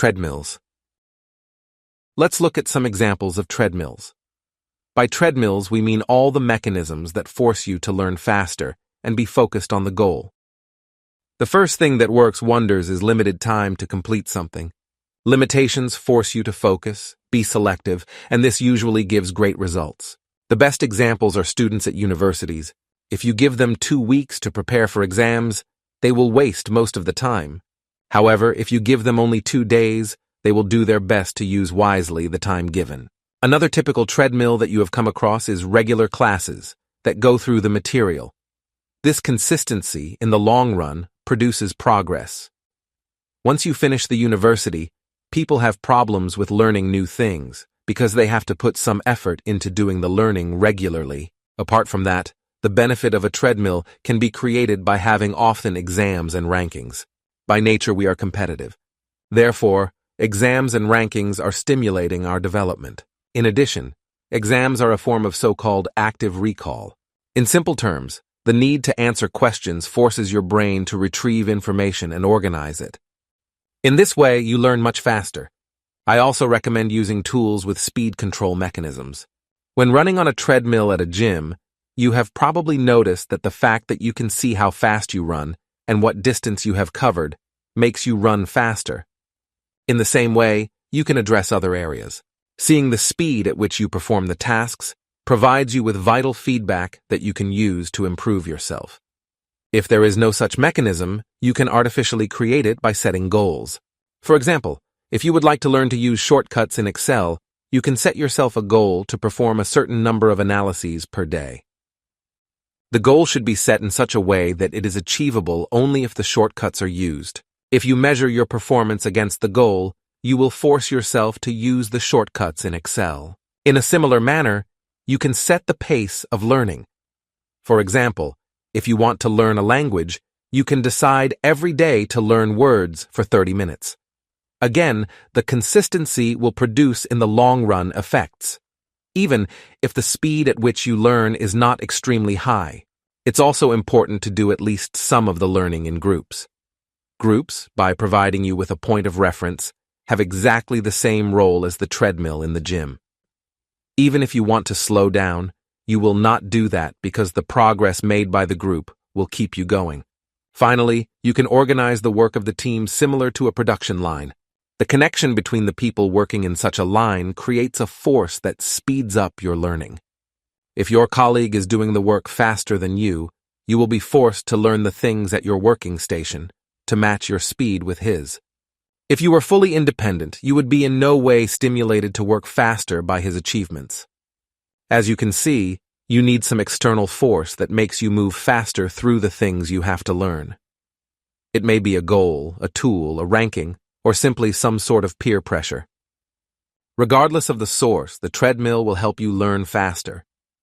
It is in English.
Treadmills. Let's look at some examples of treadmills. By treadmills, we mean all the mechanisms that force you to learn faster and be focused on the goal. The first thing that works wonders is limited time to complete something. Limitations force you to focus, be selective, and this usually gives great results. The best examples are students at universities. If you give them 2 weeks to prepare for exams, they will waste most of the time. However, if you give them only 2 days, they will do their best to use wisely the time given. Another typical treadmill that you have come across is regular classes that go through the material. This consistency, in the long run, produces progress. Once you finish the university, people have problems with learning new things because they have to put some effort into doing the learning regularly. Apart from that, the benefit of a treadmill can be created by having often exams and rankings. By nature, we are competitive. Therefore, exams and rankings are stimulating our development. In addition, exams are a form of so-called active recall. In simple terms, the need to answer questions forces your brain to retrieve information and organize it. In this way, you learn much faster. I also recommend using tools with speed control mechanisms. When running on a treadmill at a gym, you have probably noticed that the fact that you can see how fast you run and what distance you have covered makes you run faster. In the same way, you can address other areas. Seeing the speed at which you perform the tasks provides you with vital feedback that you can use to improve yourself. If there is no such mechanism, you can artificially create it by setting goals. For example, if you would like to learn to use shortcuts in Excel, you can set yourself a goal to perform a certain number of analyses per day. The goal should be set in such a way that it is achievable only if the shortcuts are used. If you measure your performance against the goal, you will force yourself to use the shortcuts in Excel. In a similar manner, you can set the pace of learning. For example, if you want to learn a language, you can decide every day to learn words for 30 minutes. Again, the consistency will produce in the long run effects, even if the speed at which you learn is not extremely high. It's also important to do at least some of the learning in groups. Groups, by providing you with a point of reference, have exactly the same role as the treadmill in the gym. Even if you want to slow down, you will not do that because the progress made by the group will keep you going. Finally, you can organize the work of the team similar to a production line. The connection between the people working in such a line creates a force that speeds up your learning. If your colleague is doing the work faster than you will be forced to learn the things at your working station to match your speed with his. If you were fully independent, you would be in no way stimulated to work faster by his achievements. As you can see, you need some external force that makes you move faster through the things you have to learn. It may be a goal, a tool, a ranking, or simply some sort of peer pressure. Regardless of the source, the treadmill will help you learn faster.